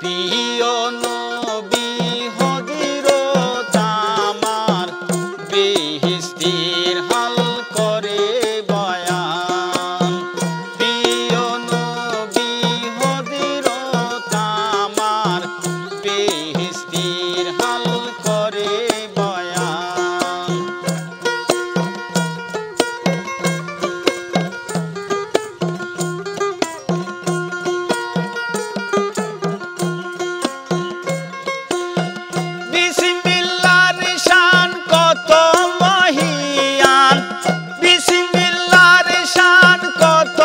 প্রিয় নবী হযরত আমার বেহেশতের হাল করে বয়ান। প্রিয় নবী হযরত আমার বেহেশতের হাল করে বয়ান। বিসমিল্লাহর শান কত মহিয়ান, বিসমিল্লাহর শান কত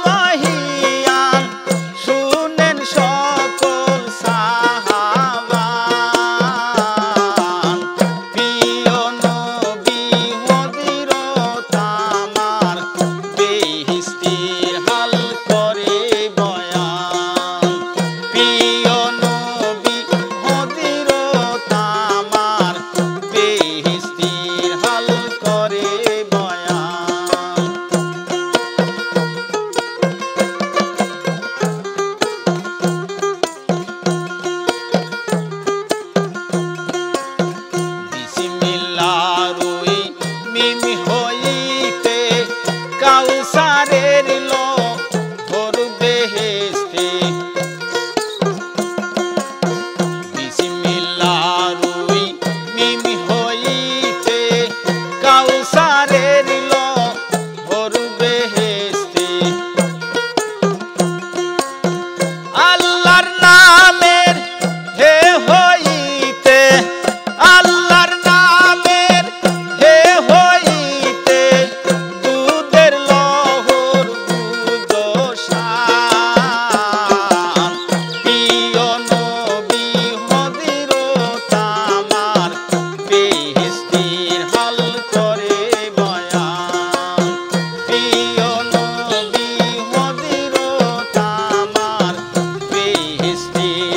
মহিয়ান, শুনেন সকল সাহাবান। প্রিয় নবী হযরত আমার বেহেশতের হাল করে বয়ান। প্রিয় নবী হযরত আমার বেহেশতের হাল করে বয়ান। বিসমিল্লাহর ওই মিম হইতে কাউসারের লহর বেহেশতে। বিসমিল্লাহর ওই মিম হইতে কাউসারের লহর বেহেশতে। আল্লাহর নামের হে হইতে, আল্লাহর নামের হে হইতে দুধের লহর দুধসান। প্রিয় নবী হযরত আমার বেহেশতের হাল করে বয়ান। প্রিয় নবী হযরত আমার বেহেশতের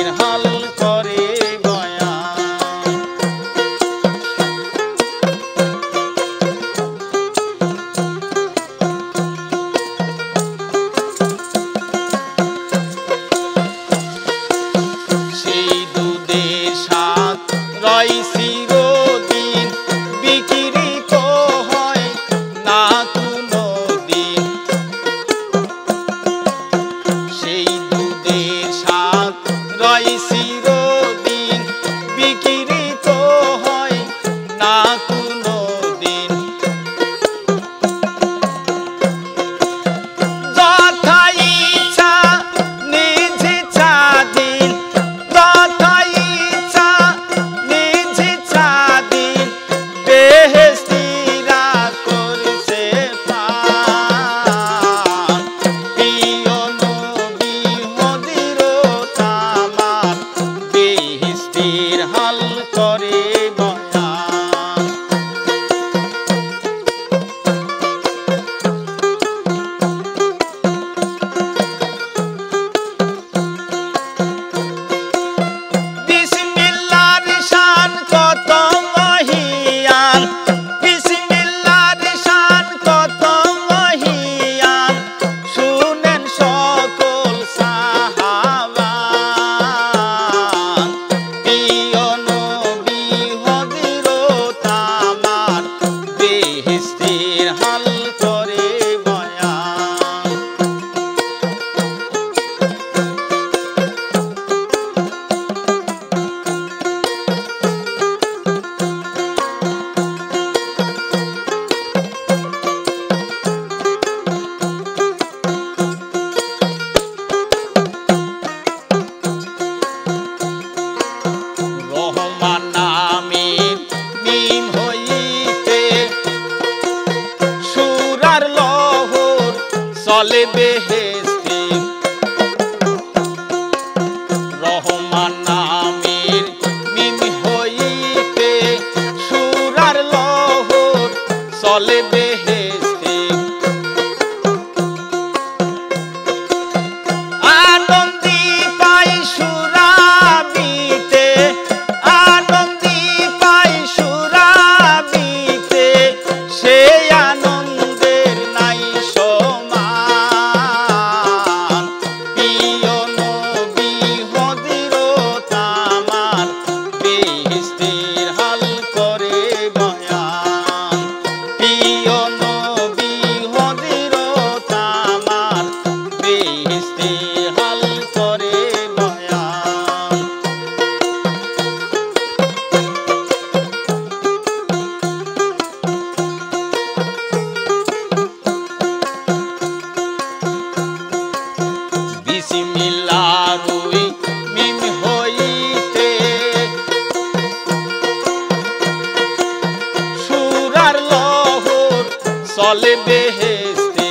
চলে বেহেশতে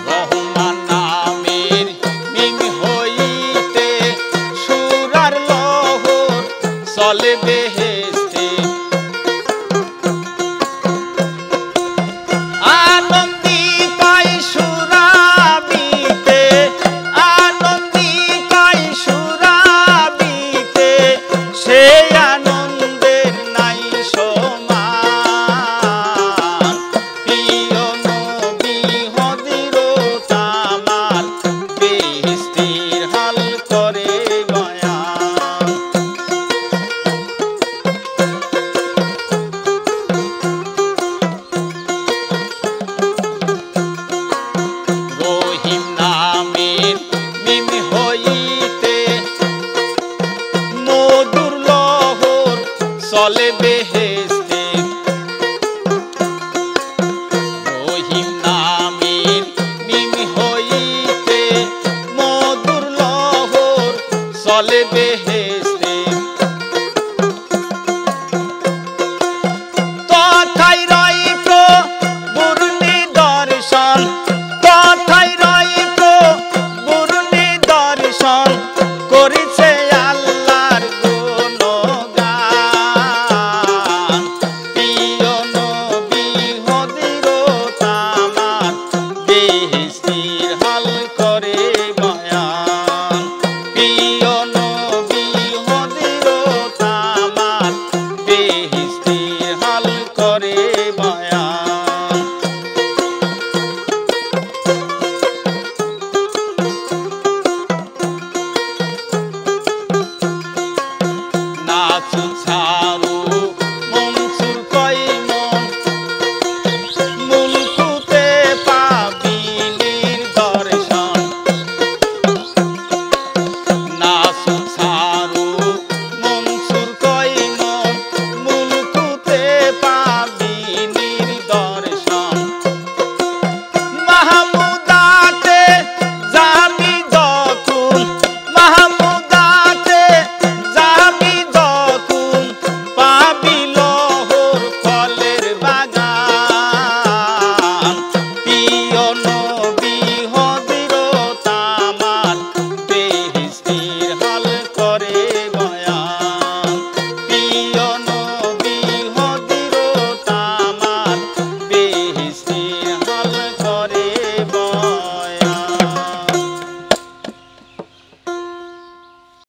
রহমান নামের মিম হইতে সুরার লহর চলে বেহেশতে আনন্দি পাই সুরাবিতে আনন্দি পাই সুরাবিতে সেই আনন্দের নাই সমান প্রিয় নবী হযরত আমার বেহেশতের হাল করে বয়ান রহিম নামের মিম হইতে মধুর লহর চলে বেহেশতে রহিম নামের মিম হইতে মধুর লহর চলে বেহেশতে